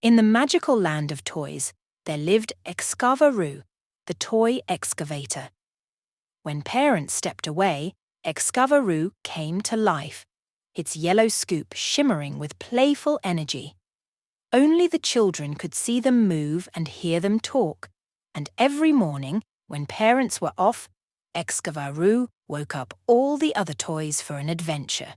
In the magical land of toys, there lived Excavaroo, the toy excavator. When parents stepped away, Excavaroo came to life, its yellow scoop shimmering with playful energy. Only the children could see them move and hear them talk, and every morning, when parents were off, Excavaroo woke up all the other toys for an adventure.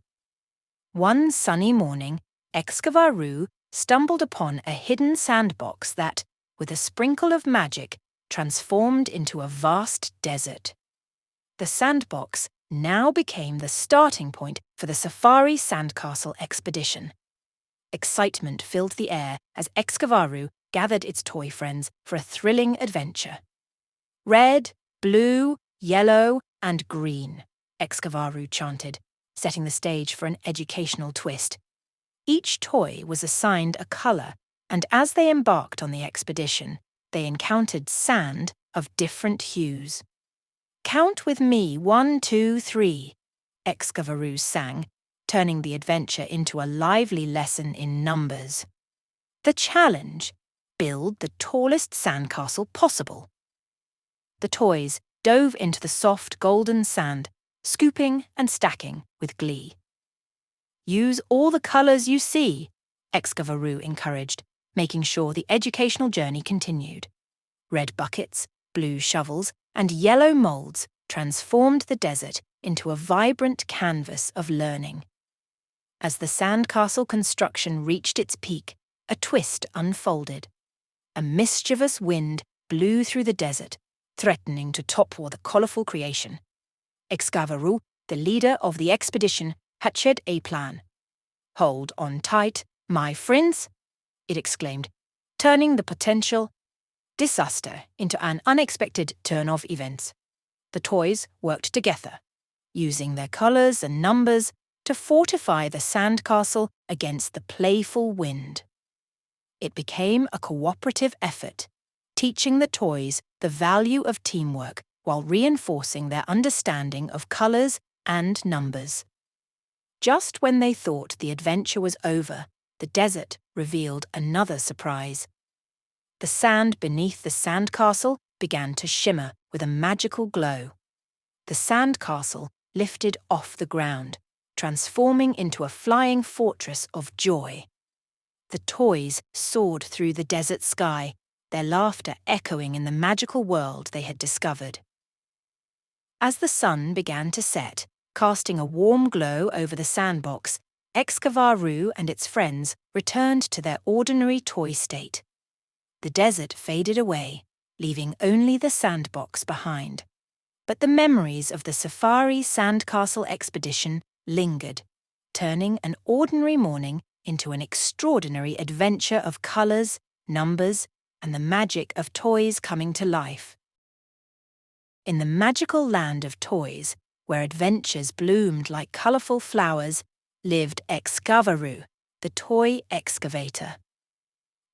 One sunny morning, Excavaroo stumbled upon a hidden sandbox that, with a sprinkle of magic, transformed into a vast desert. The sandbox now became the starting point for the Safari Sandcastle Expedition. Excitement filled the air as Excavaroo gathered its toy friends for a thrilling adventure. Red, blue, yellow, and green, Excavaroo chanted, setting the stage for an educational twist. Each toy was assigned a colour, and as they embarked on the expedition, they encountered sand of different hues. "Count with me 1, 2, 3, Excavaroo sang, turning the adventure into a lively lesson in numbers. The challenge: build the tallest sandcastle possible. The toys dove into the soft golden sand, scooping and stacking with glee. Use all the colours you see, Excavaroo encouraged, making sure the educational journey continued. Red buckets, blue shovels, and yellow moulds transformed the desert into a vibrant canvas of learning. As the sandcastle construction reached its peak, a twist unfolded. A mischievous wind blew through the desert, threatening to topple the colourful creation. Excavaroo, the leader of the expedition, hatched a plan. "Hold on tight, my friends," it exclaimed, turning the potential disaster into an unexpected turn of events. The toys worked together, using their colours and numbers to fortify the sandcastle against the playful wind. It became a cooperative effort, teaching the toys the value of teamwork while reinforcing their understanding of colours and numbers. Just when they thought the adventure was over, the desert revealed another surprise. The sand beneath the sandcastle began to shimmer with a magical glow. The sandcastle lifted off the ground, transforming into a flying fortress of joy. The toys soared through the desert sky, their laughter echoing in the magical world they had discovered. As the sun began to set, casting a warm glow over the sandbox, Excavaroo and its friends returned to their ordinary toy state. The desert faded away, leaving only the sandbox behind. But the memories of the Safari Sandcastle Expedition lingered, turning an ordinary morning into an extraordinary adventure of colours, numbers, and the magic of toys coming to life. In the magical land of toys, where adventures bloomed like colourful flowers, lived Excavaroo, the toy excavator.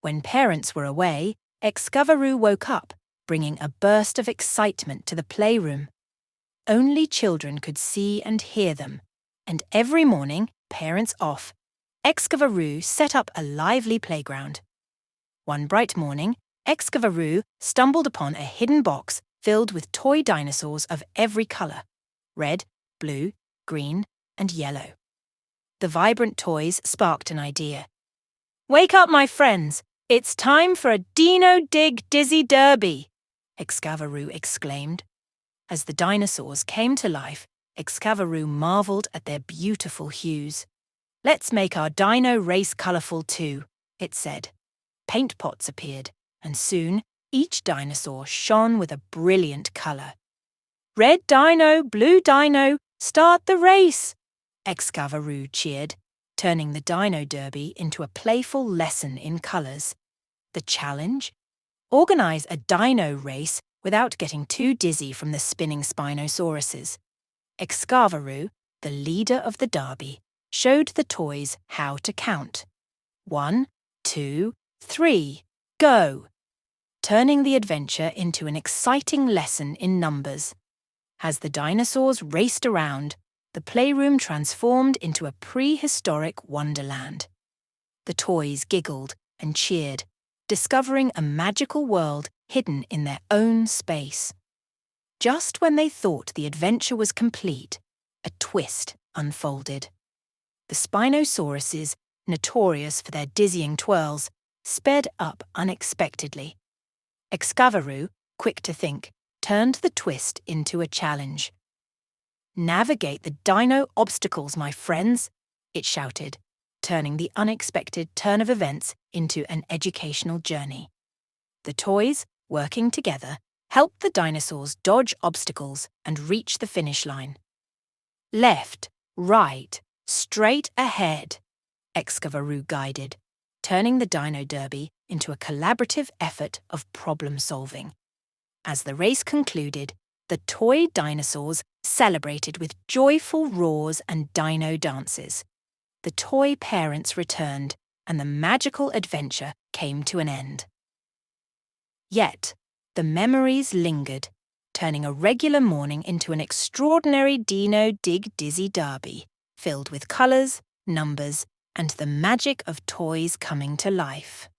When parents were away, Excavaroo woke up, bringing a burst of excitement to the playroom. Only children could see and hear them, and every morning, parents off, Excavaroo set up a lively playground. One bright morning, Excavaroo stumbled upon a hidden box filled with toy dinosaurs of every colour: red, blue, green, and yellow. The vibrant toys sparked an idea. "Wake up, my friends! It's time for a Dino Dig Dizzy Derby!" Excavaroo exclaimed. As the dinosaurs came to life, Excavaroo marvelled at their beautiful hues. "Let's make our dino race colourful too," it said. Paint pots appeared, and soon each dinosaur shone with a brilliant colour. "Red dino, blue dino, start the race!" Excavaroo cheered, turning the Dino Derby into a playful lesson in colours. The challenge? Organise a dino race without getting too dizzy from the spinning Spinosauruses. Excavaroo, the leader of the derby, showed the toys how to count. 1, 2, 3, go! Turning the adventure into an exciting lesson in numbers. As the dinosaurs raced around, the playroom transformed into a prehistoric wonderland. The toys giggled, and cheered, discovering a magical world hidden in their own space. Just when they thought the adventure was complete, a twist unfolded. The Spinosauruses, notorious for their dizzying twirls, sped up unexpectedly. Excavaroo, quick to think, turned the twist into a challenge. "Navigate the dino obstacles, my friends," it shouted, turning the unexpected turn of events into an educational journey. The toys, working together, helped the dinosaurs dodge obstacles and reach the finish line. "Left, right, straight ahead," Excavaroo guided, turning the Dino Derby into a collaborative effort of problem-solving. As the race concluded, the toy dinosaurs celebrated with joyful roars and dino dances. The toy parents returned, and the magical adventure came to an end. Yet, the memories lingered, turning a regular morning into an extraordinary Dino Dig Dizzy Derby, filled with colours, numbers, and the magic of toys coming to life.